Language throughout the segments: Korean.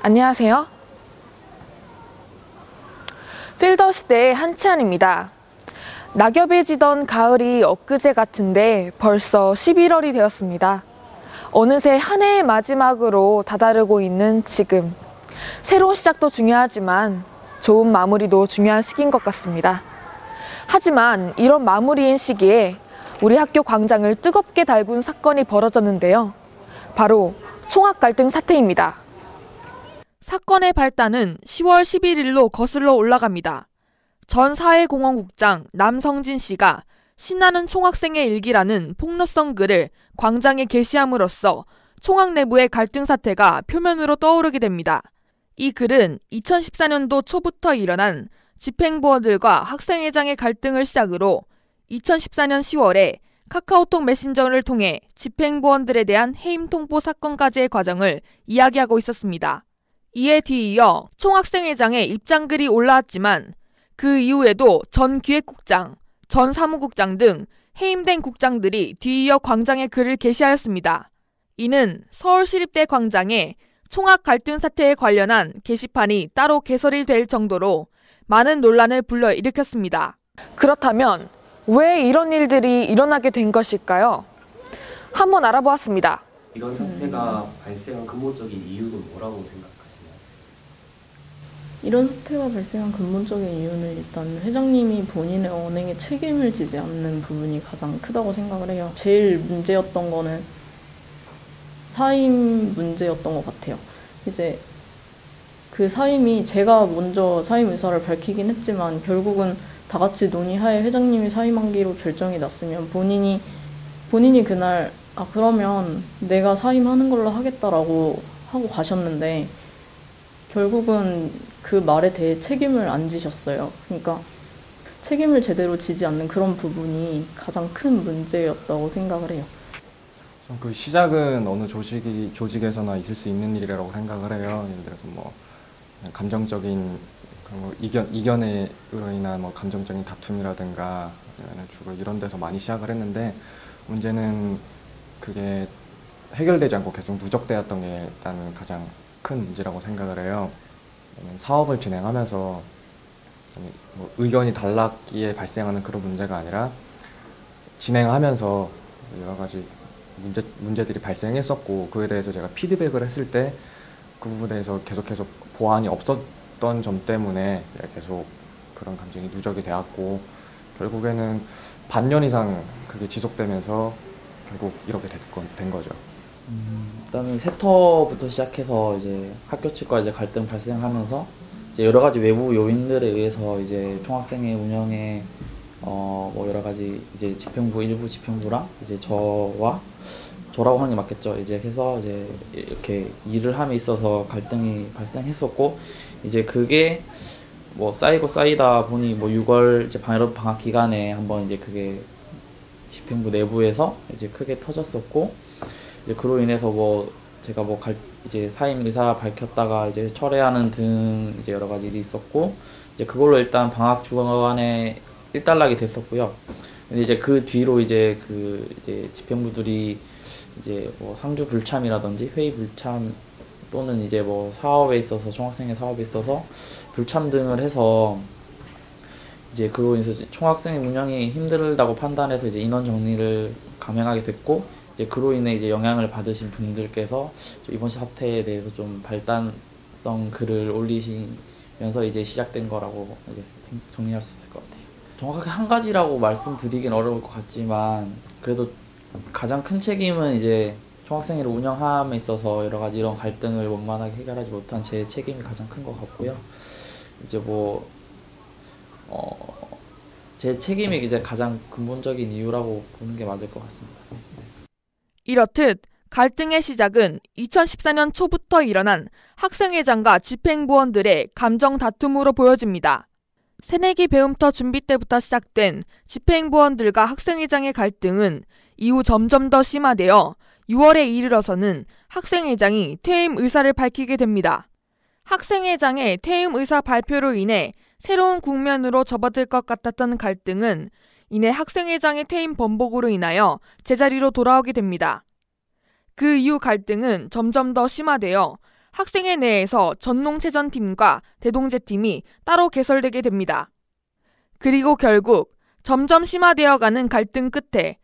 안녕하세요. 필더 시대의 한치안입니다. 낙엽이 지던 가을이 엊그제 같은데 벌써 11월이 되었습니다. 어느새 한 해의 마지막으로 다다르고 있는 지금. 새로운 시작도 중요하지만 좋은 마무리도 중요한 시기인 것 같습니다. 하지만 이런 마무리인 시기에 우리 학교 광장을 뜨겁게 달군 사건이 벌어졌는데요. 바로 총학 갈등 사태입니다. 사건의 발단은 10월 11일로 거슬러 올라갑니다. 전 사회공헌국장 남성진 씨가 신나는 총학생의 일기라는 폭로성 글을 광장에 게시함으로써 총학 내부의 갈등 사태가 표면으로 떠오르게 됩니다. 이 글은 2014년도 초부터 일어난 집행부원들과 학생회장의 갈등을 시작으로 2014년 10월에 카카오톡 메신저를 통해 집행부원들에 대한 해임 통보 사건까지의 과정을 이야기하고 있었습니다. 이에 뒤이어 총학생회장의 입장글이 올라왔지만 그 이후에도 전 기획국장, 전 사무국장 등 해임된 국장들이 뒤이어 광장에 글을 게시하였습니다. 이는 서울시립대 광장에 총학 갈등 사태에 관련한 게시판이 따로 개설이 될 정도로 많은 논란을 불러일으켰습니다. 그렇다면 왜 이런 일들이 일어나게 된 것일까요? 한번 알아보았습니다. 이런 사태가 발생한 근본적인 이유는 뭐라고 생각하시나요? 이런 사태가 발생한 근본적인 이유는 일단 회장님이 본인의 언행에 책임을 지지 않는 부분이 가장 크다고 생각을 해요. 제일 문제였던 거는 사임 문제였던 것 같아요. 이제 그 사임이 제가 먼저 사임 의사를 밝히긴 했지만 결국은 다 같이 논의하에 회장님이 사임하기로 결정이 났으면 본인이 그날 그러면 내가 사임하는 걸로 하겠다라고 하고 가셨는데 결국은 그 말에 대해 책임을 안 지셨어요. 그러니까 책임을 제대로 지지 않는 그런 부분이 가장 큰 문제였다고 생각을 해요. 그 시작은 어느 조직에서나 있을 수 있는 일이라고 생각을 해요. 예를 들어서 뭐 감정적인 이견으로 인한 감정적인 다툼이라든가 주로 이런 데서 많이 시작을 했는데 문제는 그게 해결되지 않고 계속 누적되었던 게 일단 가장 큰 문제라고 생각을 해요. 사업을 진행하면서 의견이 달랐기에 발생하는 그런 문제가 아니라 진행하면서 여러 가지 문제들이 발생했었고 그에 대해서 제가 피드백을 했을 때 그 부분에서 계속해서 보완이 없었던 점 때문에 계속 그런 감정이 누적이 되었고 결국에는 반년 이상 그게 지속되면서 결국 이렇게 된 거죠. 일단은 세터부터 시작해서 이제 학교 측과 이제 갈등 발생하면서 이제 여러 가지 외부 요인들에 의해서 이제 총학생회 운영에 뭐 여러 가지 이제 일부 집행부랑 이제 저라고 하는 게 맞겠죠. 이제 해서 이제 이렇게 일을 함에 있어서 갈등이 발생했었고 이제 그게 뭐 쌓이다 보니 뭐 6월 이제 방학 기간에 한번 이제 그게 집행부 내부에서 이제 크게 터졌었고 이제 그로 인해서 뭐 제가 이제 사임 의사 밝혔다가 이제 철회하는 등 이제 여러 가지 일이 있었고 이제 그걸로 일단 방학 주간에 일단락이 됐었고요. 근데 이제 그 뒤로 이제 이제 집행부들이 이제 뭐 상주 불참이라든지 회의 불참 또는 이제 뭐 사업에 있어서 총학생회 사업에 있어서 불참 등을 해서 이제 그로 인해서 총학생회 운영이 힘들다고 판단해서 이제 인원 정리를 감행하게 됐고 이제 그로 인해 이제 영향을 받으신 분들께서 이번 사태에 대해서 좀 발단성 글을 올리시면서 이제 시작된 거라고 이제 정리할 수 있을 것 같아요. 정확하게 한 가지라고 말씀드리긴 어려울 것 같지만 그래도 가장 큰 책임은 이제 총학생회를 운영함에 있어서 여러 가지 이런 갈등을 원만하게 해결하지 못한 제 책임이 가장 큰 것 같고요. 이제 제 책임이 이제 가장 근본적인 이유라고 보는 게 맞을 것 같습니다. 이렇듯 갈등의 시작은 2014년 초부터 일어난 학생회장과 집행부원들의 감정 다툼으로 보여집니다. 새내기 배움터 준비 때부터 시작된 집행부원들과 학생회장의 갈등은 이후 점점 더 심화되어 6월에 이르러서는 학생회장이 퇴임 의사를 밝히게 됩니다. 학생회장의 퇴임 의사 발표로 인해 새로운 국면으로 접어들 것 같았던 갈등은 이내 학생회장의 퇴임 번복으로 인하여 제자리로 돌아오게 됩니다. 그 이후 갈등은 점점 더 심화되어 학생회 내에서 전농체전팀과 대동제팀이 따로 개설되게 됩니다. 그리고 결국 점점 심화되어가는 갈등 끝에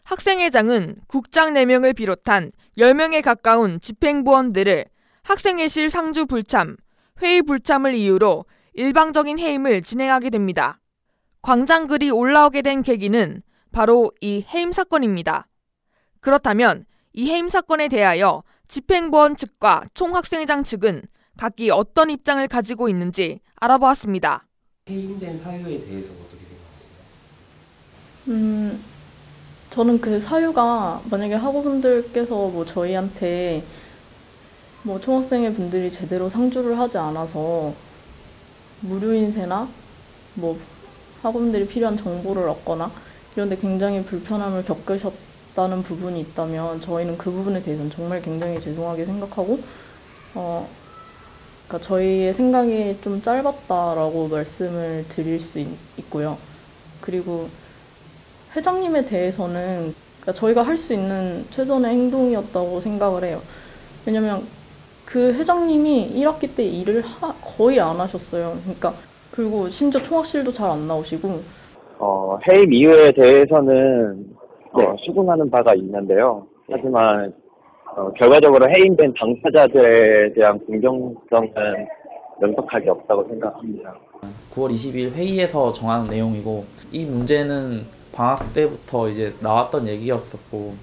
학생회장은 국장 4명을 비롯한 10명에 가까운 집행부원들을 학생회실 상주 불참, 회의 불참을 이유로 일방적인 해임을 진행하게 됩니다. 광장글이 올라오게 된 계기는 바로 이 해임 사건입니다. 그렇다면 이 해임 사건에 대하여 집행부원 측과 총학생회장 측은 각기 어떤 입장을 가지고 있는지 알아보았습니다. 해임된 사유에 대해서 어떻게 생각하세요? 저는 그 사유가 만약에 학우분들께서 뭐 저희한테 뭐 총학생회 분들이 제대로 상주를 하지 않아서 무료 인쇄나 뭐 학우분들이 필요한 정보를 얻거나 이런데 굉장히 불편함을 겪으셨다는 부분이 있다면 저희는 그 부분에 대해서는 정말 굉장히 죄송하게 생각하고 그러니까 저희의 생각이 좀 짧았다라고 말씀을 드릴 수 있고요. 그리고 회장님에 대해서는 그러니까 저희가 할 수 있는 최선의 행동이었다고 생각을 해요. 왜냐면 그 회장님이 1학기 때 일을 거의 안 하셨어요. 그러니까 그리고 심지어 총학실도 잘 안 나오시고 해임 이유에 대해서는 수긍하는 바가 있는데요. 하지만 결과적으로 해임된 당사자들에 대한 공정성은 명백하게 없다고 생각합니다. 9월 22일 회의에서 정한 내용이고 이 문제는 방학 때부터 이제 나왔던 얘기였었고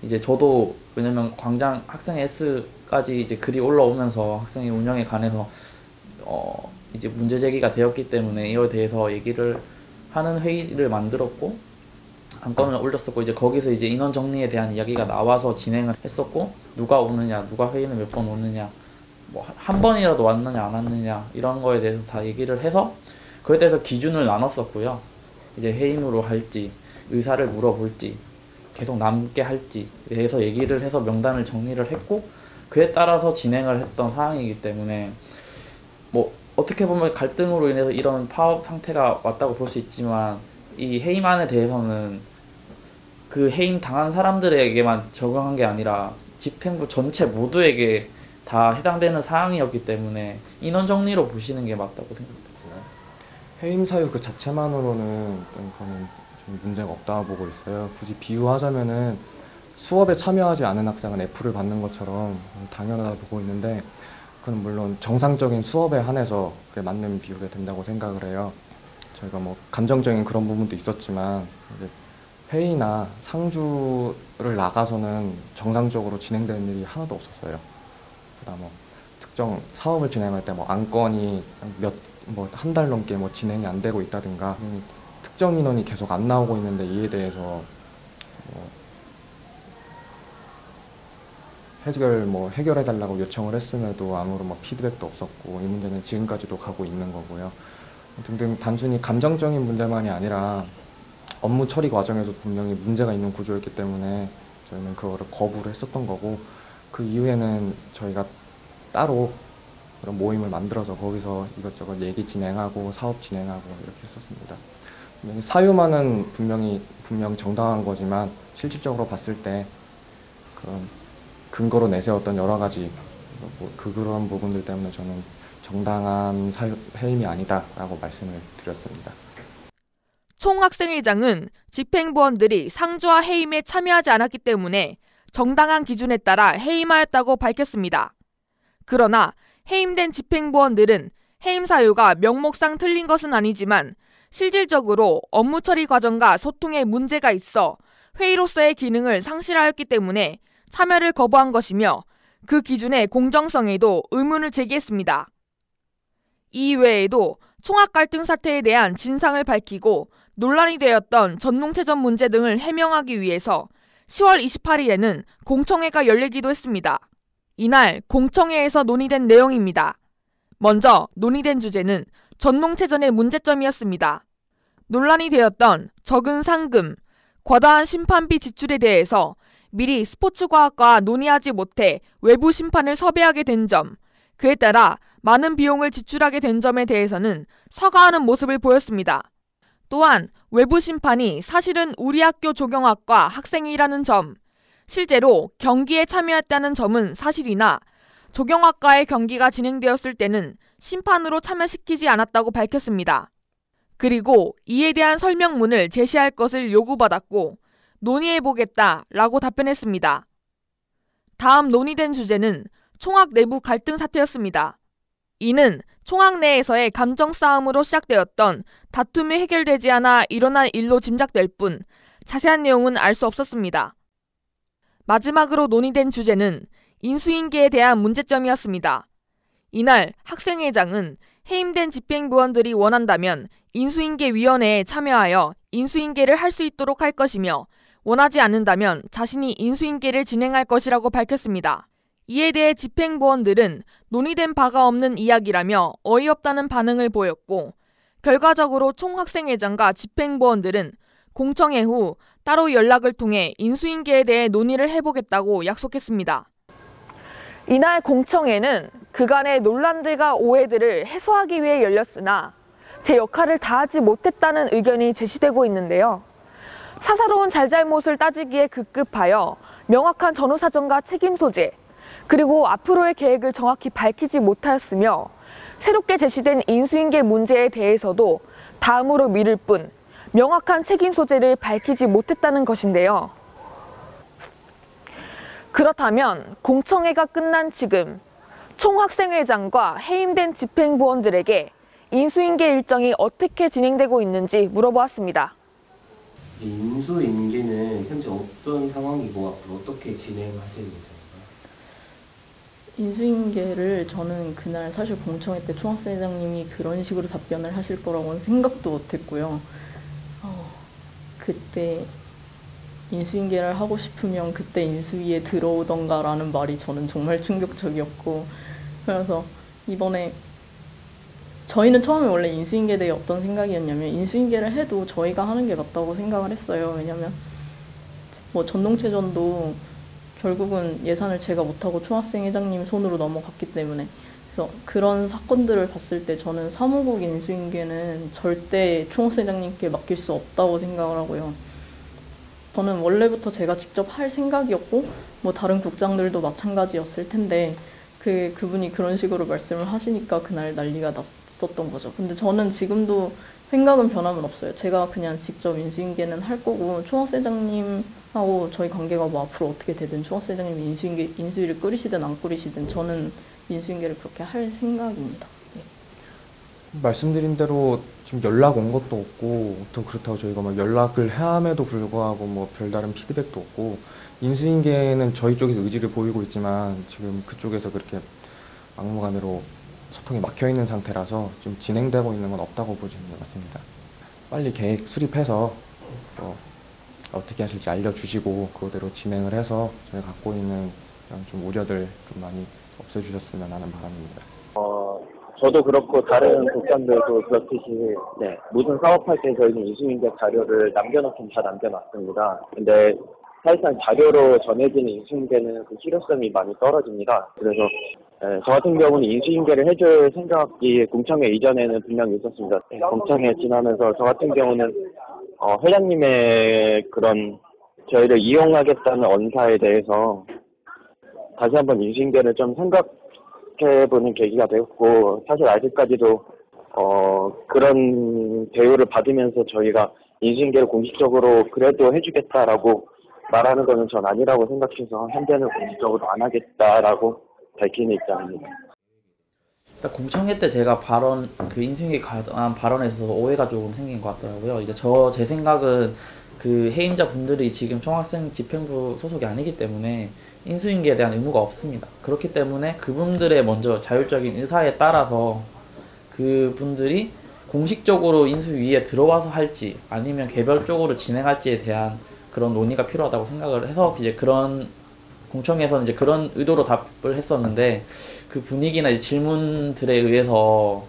이제 저도 왜냐면 광장 학생회 S까지 이제 글이 올라오면서 학생회 운영에 관해서 이제 문제 제기가 되었기 때문에 이거에 대해서 얘기를 하는 회의를 만들었고 안건을 올렸었고 이제 거기서 이제 인원 정리에 대한 이야기가 나와서 진행을 했었고 누가 오느냐, 누가 회의는 몇 번 오느냐, 뭐 한 번이라도 왔느냐 안 왔느냐 이런 거에 대해서 다 얘기를 해서 그에 대해서 기준을 나눴었고요. 이제 해임으로 할지 의사를 물어볼지 계속 남게 할지 대해서 얘기를 해서 명단을 정리를 했고 그에 따라서 진행을 했던 사항이기 때문에 뭐 어떻게 보면 갈등으로 인해서 이런 파업 상태가 왔다고 볼 수 있지만 이 해임안에 대해서는 그 해임 당한 사람들에게만 적용한 게 아니라 집행부 전체 모두에게 다 해당되는 사항이었기 때문에 인원 정리로 보시는 게 맞다고 생각합니다. 해임 사유 그 자체만으로는 저는 좀 문제가 없다고 보고 있어요. 굳이 비유하자면은 수업에 참여하지 않은 학생은 F를 받는 것처럼 당연하다고 보고 있는데 그건 물론 정상적인 수업에 한해서 그게 맞는 비유가 된다고 생각을 해요. 저희가 뭐 감정적인 그런 부분도 있었지만 이제 회의나 상주를 나가서는 정상적으로 진행되는 일이 하나도 없었어요. 그다음 뭐 특정 사업을 진행할 때 뭐 안건이 한 달 넘게 뭐 진행이 안 되고 있다든가 특정 인원이 계속 안 나오고 있는데 이에 대해서 해결해달라고 요청을 했음에도 아무런 피드백도 없었고 이 문제는 지금까지도 가고 있는 거고요. 등등 단순히 감정적인 문제만이 아니라 업무 처리 과정에서 분명히 문제가 있는 구조였기 때문에 저희는 그거를 거부를 했었던 거고 그 이후에는 저희가 따로 그런 모임을 만들어서 거기서 이것저것 얘기 진행하고 사업 진행하고 이렇게 했었습니다. 사유만은 분명 정당한 거지만 실질적으로 봤을 때 그런 근거로 내세웠던 여러 가지 그런 부분들 때문에 저는 정당한 해임이 아니다라고 말씀을 드렸습니다. 총학생회장은 집행부원들이 상주와 해임에 참여하지 않았기 때문에 정당한 기준에 따라 해임하였다고 밝혔습니다. 그러나 해임된 집행부원들은 해임 사유가 명목상 틀린 것은 아니지만 실질적으로 업무 처리 과정과 소통에 문제가 있어 회의로서의 기능을 상실하였기 때문에 참여를 거부한 것이며 그 기준의 공정성에도 의문을 제기했습니다. 이외에도 총학 갈등 사태에 대한 진상을 밝히고 논란이 되었던 전농체전 문제 등을 해명하기 위해서 10월 28일에는 공청회가 열리기도 했습니다. 이날 공청회에서 논의된 내용입니다. 먼저 논의된 주제는 전농체전의 문제점이었습니다. 논란이 되었던 적은 상금, 과다한 심판비 지출에 대해서 미리 스포츠과학과 논의하지 못해 외부 심판을 섭외하게 된 점, 그에 따라 많은 비용을 지출하게 된 점에 대해서는 서가하는 모습을 보였습니다. 또한 외부 심판이 사실은 우리 학교 조경학과 학생이라는 점, 실제로 경기에 참여했다는 점은 사실이나 조경학과의 경기가 진행되었을 때는 심판으로 참여시키지 않았다고 밝혔습니다. 그리고 이에 대한 설명문을 제시할 것을 요구받았고 논의해보겠다라고 답변했습니다. 다음 논의된 주제는 총학 내부 갈등 사태였습니다. 이는 총학 내에서의 감정 싸움으로 시작되었던 다툼이 해결되지 않아 일어난 일로 짐작될 뿐 자세한 내용은 알 수 없었습니다. 마지막으로 논의된 주제는 인수인계에 대한 문제점이었습니다. 이날 학생회장은 해임된 집행부원들이 원한다면 인수인계위원회에 참여하여 인수인계를 할 수 있도록 할 것이며 원하지 않는다면 자신이 인수인계를 진행할 것이라고 밝혔습니다. 이에 대해 집행부원들은 논의된 바가 없는 이야기라며 어이없다는 반응을 보였고 결과적으로 총학생회장과 집행부원들은 공청회 후 따로 연락을 통해 인수인계에 대해 논의를 해보겠다고 약속했습니다. 이날 공청회는 그간의 논란들과 오해들을 해소하기 위해 열렸으나 제 역할을 다하지 못했다는 의견이 제시되고 있는데요. 사사로운 잘잘못을 따지기에 급급하여 명확한 전후사정과 책임 소재, 그리고 앞으로의 계획을 정확히 밝히지 못하였으며 새롭게 제시된 인수인계 문제에 대해서도 다음으로 미룰 뿐 명확한 책임 소재를 밝히지 못했다는 것인데요. 그렇다면 공청회가 끝난 지금 총학생회장과 해임된 집행부원들에게 인수인계 일정이 어떻게 진행되고 있는지 물어보았습니다. 이제 인수인계는 현재 어떤 상황이고 앞으로 어떻게 진행하실 예정인가요? 인수인계를 저는 그날 사실 공청회 때 총학생회장님이 그런 식으로 답변을 하실 거라고는 생각도 못했고요. 그때 인수인계를 하고 싶으면 그때 인수위에 들어오던가라는 말이 저는 정말 충격적이었고, 그래서 이번에 저희는 처음에 원래 인수인계에 대해 어떤 생각이었냐면 인수인계를 해도 저희가 하는 게 맞다고 생각을 했어요. 왜냐면 뭐 전동체전도 결국은 예산을 제가 못하고 총학생회장님 손으로 넘어갔기 때문에, 그래서 그런 사건들을 봤을 때 저는 사무국 인수인계는 절대 총학생회장님께 맡길 수 없다고 생각을 하고요. 저는 원래부터 제가 직접 할 생각이었고 뭐 다른 국장들도 마찬가지였을 텐데 그분이 그런 식으로 말씀을 하시니까 그날 난리가 났었던 거죠. 근데 저는 지금도 생각은 변함은 없어요. 제가 그냥 직접 인수인계는 할 거고 총학생회장님하고 저희 관계가 뭐 앞으로 어떻게 되든 총학생회장님이 인수위를 꾸리시든 안 꾸리시든 저는 인수인계를 그렇게 할 생각입니다. 네. 말씀드린 대로 지금 연락 온 것도 없고 또 그렇다고 저희가 막 연락을 함에도 불구하고 뭐 별다른 피드백도 없고, 인수인계는 저희 쪽에서 의지를 보이고 있지만 지금 그쪽에서 그렇게 막무가내로 소통이 막혀 있는 상태라서 지금 진행되고 있는 건 없다고 보시는 것 같습니다. 빨리 계획 수립해서 어떻게 하실지 알려주시고 그대로 진행을 해서 저희가 갖고 있는 그런 좀 우려들 좀 많이 없애주셨으면 하는 바람입니다. 저도 그렇고 다른 국장들도 그렇듯이 무슨 사업할 때 저희는 인수인계 자료를 남겨놓긴 다 남겨놨습니다. 근데 사실상 자료로 전해지는 인수인계는 그 실효성이 많이 떨어집니다. 그래서 저 같은 경우는 인수인계를 해줄 생각이 공청회 이전에는 분명히 있었습니다. 공청회 지나면서 저 같은 경우는 회장님의 그런 저희를 이용하겠다는 언사에 대해서 다시 한번 인수인계를 좀 생각해보는 계기가 되었고, 사실 아직까지도 그런 대우를 받으면서 저희가 인수인계를 공식적으로 그래도 해주겠다라고 말하는 거는 전 아니라고 생각해서 현재는 공식적으로 안 하겠다라고 밝히는 입장입니다. 공청회 때 제가 그 인수인계에 관한 발언에 있어서 오해가 조금 생긴 것 같더라고요. 이제 제 생각은 그 해임자 분들이 지금 총학생 집행부 소속이 아니기 때문에 인수인계에 대한 의무가 없습니다. 그렇기 때문에 그분들의 먼저 자율적인 의사에 따라서 그분들이 공식적으로 인수위에 들어와서 할지 아니면 개별적으로 진행할지에 대한 그런 논의가 필요하다고 생각을 해서 이제 그런 공청회에서는 이제 그런 의도로 답을 했었는데, 그 분위기나 이제 질문들에 의해서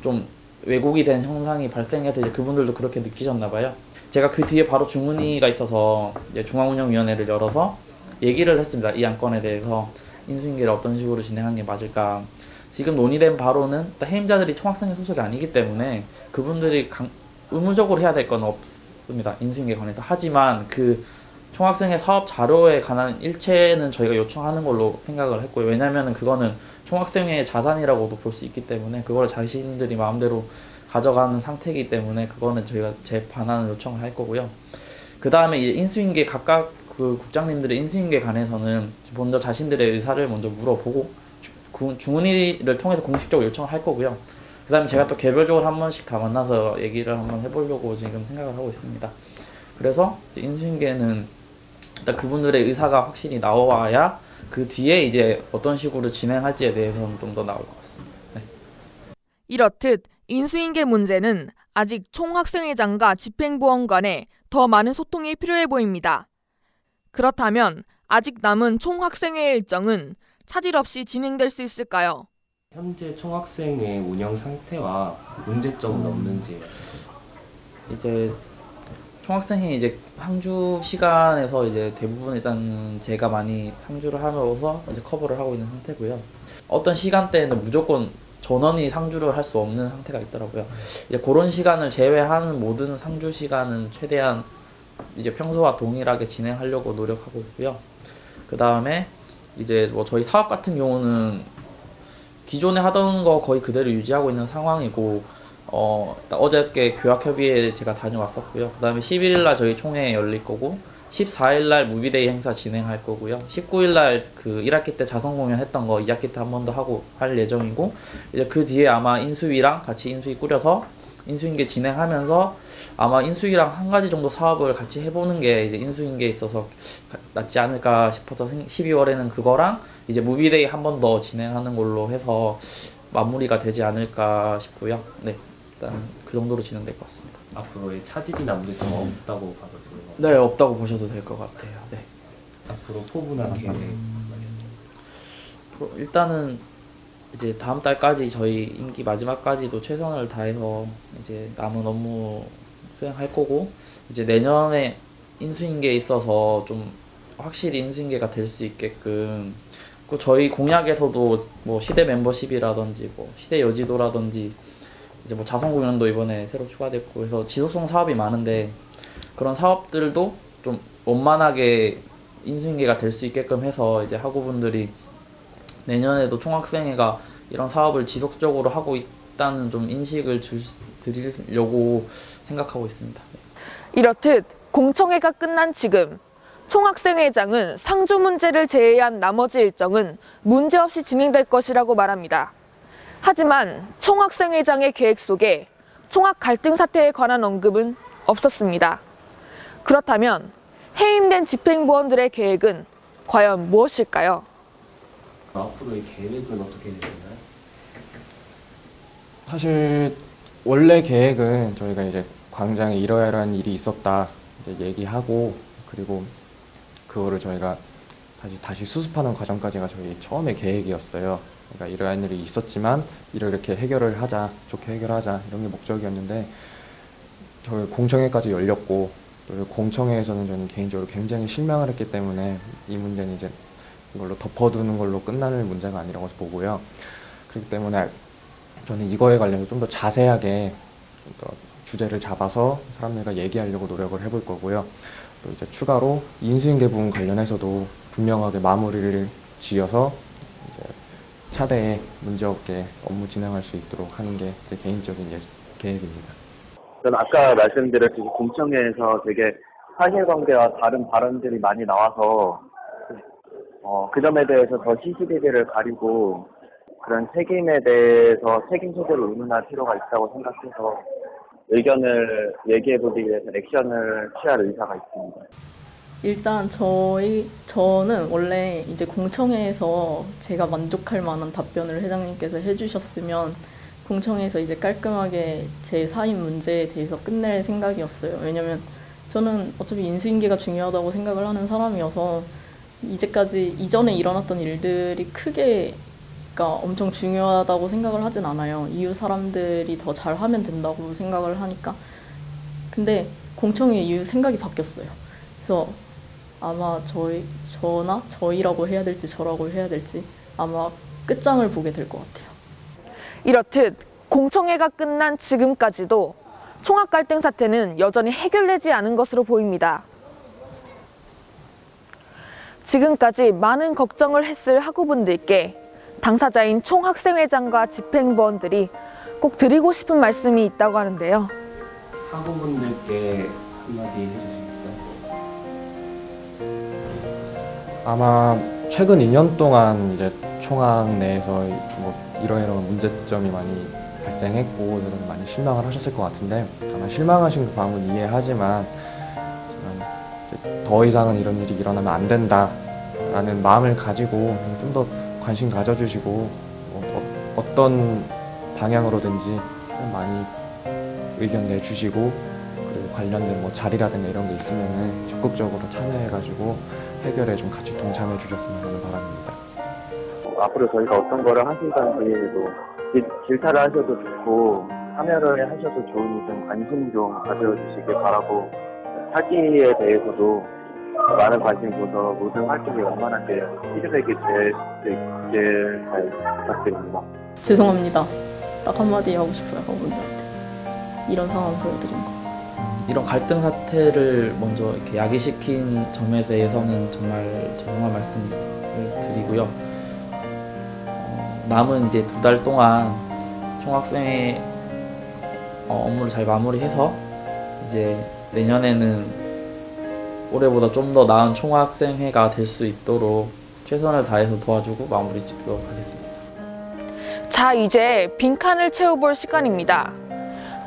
좀 왜곡이 된 형상이 발생해서 이제 그분들도 그렇게 느끼셨나 봐요. 제가 그 뒤에 바로 주문의가 있어서 이제 중앙운영위원회를 열어서 얘기를 했습니다. 이 안건에 대해서 인수인계를 어떤 식으로 진행하는 게 맞을까. 지금 논의된 바로는 해임자들이 총학생회 소속이 아니기 때문에 그분들이 의무적으로 해야 될 건 없습니다. 인수인계에 관해서. 하지만 그 총학생회 사업 자료에 관한 일체는 저희가 요청하는 걸로 생각을 했고요. 왜냐하면 그거는 총학생회의 자산이라고도 볼 수 있기 때문에 그걸 자신들이 마음대로 가져가는 상태이기 때문에 그거는 저희가 재반환을 요청을 할 거고요. 그 다음에 이제 인수인계 각각 그 국장님들의 인수인계에 관해서는 먼저 자신들의 의사를 먼저 물어보고 중은위를 통해서 공식적으로 요청을 할 거고요. 그 다음에 제가 또 개별적으로 한 번씩 다 만나서 얘기를 한번 해보려고 지금 생각을 하고 있습니다. 그래서 이제 인수인계는 일단 그분들의 의사가 확실히 나와야 그 뒤에 이제 어떤 식으로 진행할지에 대해서는 좀 더 나올 것 같습니다. 네. 이렇듯 인수인계 문제는 아직 총학생회장과 집행부원 간에 더 많은 소통이 필요해 보입니다. 그렇다면 아직 남은 총학생회 일정은 차질 없이 진행될 수 있을까요? 현재 총학생회 운영 상태와 문제점은 없는지. 이제 총학생회 이제 상주 시간에서 이제 대부분 일단 제가 많이 상주를 하면서 이제 커버를 하고 있는 상태고요. 어떤 시간대에는 무조건 전원이 상주를 할 수 없는 상태가 있더라고요. 이제 그런 시간을 제외하는 모든 상주 시간은 최대한 이제 평소와 동일하게 진행하려고 노력하고 있고요. 그 다음에 이제 뭐 저희 사업 같은 경우는 기존에 하던 거 거의 그대로 유지하고 있는 상황이고, 어저께 교학협의회 제가 다녀왔었고요. 그 다음에 11일날 저희 총회 열릴 거고, 14일날 무비데이 행사 진행할 거고요. 19일날 그 1학기 때 자선 공연 했던 거 2학기 때 한 번 더 하고 할 예정이고, 이제 그 뒤에 아마 인수위랑 같이 인수위 꾸려서 인수인계 진행하면서 아마 인수위랑 한 가지 정도 사업을 같이 해보는 게 이제 인수인계에 있어서 낫지 않을까 싶어서 12월에는 그거랑 이제 무비데이 한 번 더 진행하는 걸로 해서 마무리가 되지 않을까 싶고요. 네, 일단 그 정도로 진행될 것 같습니다. 앞으로의 차질이나 문제점 없다고 봐도 되는 건가요? 네, 없다고 보셔도 될 것 같아요. 네. 앞으로 포부나 계획 일단은 이제 다음 달까지 저희 임기 마지막까지도 최선을 다해서 이제 남은 업무 수행할 거고, 이제 내년에 인수인계에 있어서 좀 확실히 인수인계가 될 수 있게끔, 그 저희 공약에서도 뭐 시대 멤버십이라든지 뭐 시대 여지도라든지 이제 뭐 자선 공연도 이번에 새로 추가됐고 해서 지속성 사업이 많은데, 그런 사업들도 좀 원만하게 인수인계가 될 수 있게끔 해서 이제 학우분들이 내년에도 총학생회가 이런 사업을 지속적으로 하고 있다는 좀 인식을 드리려고 생각하고 있습니다. 이렇듯 공청회가 끝난 지금 총학생회장은 상주 문제를 제외한 나머지 일정은 문제없이 진행될 것이라고 말합니다. 하지만 총학생회장의 계획 속에 총학 갈등 사태에 관한 언급은 없었습니다. 그렇다면 해임된 집행부원들의 계획은 과연 무엇일까요? 앞으로의 계획은 어떻게 되나요? 사실 원래 계획은 저희가 이제 광장에 이러이러한 일이 있었다 이제 얘기하고, 그리고 그거를 저희가 다시 수습하는 과정까지가 저희 처음에 계획이었어요. 그러니까 이러한 일이 있었지만 이렇게 해결을 하자, 좋게 해결하자, 이런 게 목적이었는데, 저희 공청회까지 열렸고, 또 공청회에서는 저는 개인적으로 굉장히 실망을 했기 때문에 이 문제는 이제 이걸로 덮어두는 걸로 끝나는 문제가 아니라고 보고요. 그렇기 때문에 저는 이거에 관련해서 좀 더 자세하게 좀 더 주제를 잡아서 사람들과 얘기하려고 노력을 해볼 거고요. 또 이제 추가로 인수인계 부분 관련해서도 분명하게 마무리를 지어서 이제 차대에 문제없게 업무 진행할 수 있도록 하는 게 제 개인적인 계획입니다. 저는 아까 말씀드렸듯이 공청회에서 되게 사실관계와 다른 발언들이 많이 나와서 그 점에 대해서 더 시시비비를 가리고 그런 책임에 대해서 책임 소재를 의논할 필요가 있다고 생각해서 의견을 얘기해보기 위해서 액션을 취할 의사가 있습니다. 일단 저는 원래 이제 공청회에서 제가 만족할 만한 답변을 회장님께서 해주셨으면 공청회에서 이제 깔끔하게 제 사임 문제에 대해서 끝낼 생각이었어요. 왜냐면 저는 어차피 인수인계가 중요하다고 생각을 하는 사람이어서 이제까지 이전에 일어났던 일들이 크게 엄청 중요하다고 생각을 하진 않아요. 이후 사람들이 더 잘하면 된다고 생각을 하니까. 근데 공청회 이후 생각이 바뀌었어요. 그래서 아마 저희라고 해야 될지 저라고 해야 될지 아마 끝장을 보게 될 것 같아요. 이렇듯 공청회가 끝난 지금까지도 총학 갈등 사태는 여전히 해결되지 않은 것으로 보입니다. 지금까지 많은 걱정을 했을 학우분들께 당사자인 총학생회장과 집행부원들이 꼭 드리고 싶은 말씀이 있다고 하는데요. 학우분들께 한마디 해주시겠어요? 아마 최근 2년 동안 이제 총학 내에서 뭐 이러이러한 문제점이 많이 발생했고 여러분 많이 실망을 하셨을 것 같은데, 아마 실망하신 그 마음은 이해하지만 이제 더 이상은 이런 일이 일어나면 안 된다라는 마음을 가지고 좀 더 관심 가져주시고 어떤 방향으로든지 좀 많이 의견 내주시고, 그리고 관련된 뭐 자리라든가 이런 게 있으면은 적극적으로 참여해가지고 해결에 좀 같이 동참해 주셨으면 하는 바람입니다. 앞으로 저희가 어떤 거를 하시든지 뭐 질타를 하셔도 좋고 참여를 하셔도 좋으니 좀 관심 좀 가져주시길 바라고, 사기에 대해서도 많은 관심 줘서 모든 활동이 원만하게 피드백이 될 수 있길 잘 부탁드립니다. 죄송합니다. 딱 한마디 하고 싶어요, 학우분들한테. 이런 상황 보여드린 거. 이런 갈등 사태를 먼저 이렇게 야기시킨 점에 대해서는 정말 죄송한 말씀을 드리고요. 남은 이제 2달 동안 총학생회 업무를 잘 마무리해서 이제 내년에는 올해보다 좀 더 나은 총학생회가 될 수 있도록 최선을 다해서 도와주고 마무리 짓도록 하겠습니다. 자, 이제 빈칸을 채워볼 시간입니다.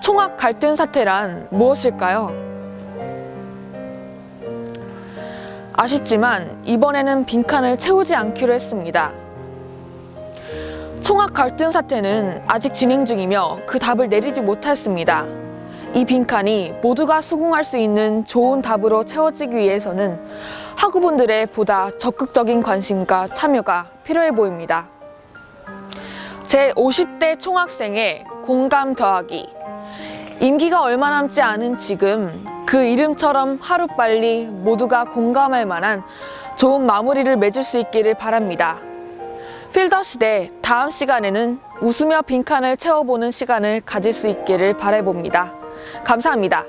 총학 갈등 사태란 무엇일까요? 아쉽지만 이번에는 빈칸을 채우지 않기로 했습니다. 총학 갈등 사태는 아직 진행 중이며 그 답을 내리지 못했습니다. 이 빈칸이 모두가 수긍할 수 있는 좋은 답으로 채워지기 위해서는 학우분들의 보다 적극적인 관심과 참여가 필요해 보입니다. 제50대 총학생회 공감 더하기. 임기가 얼마 남지 않은 지금 그 이름처럼 하루빨리 모두가 공감할 만한 좋은 마무리를 맺을 수 있기를 바랍니다. 필더시대 다음 시간에는 웃으며 빈칸을 채워보는 시간을 가질 수 있기를 바라봅니다. 감사합니다.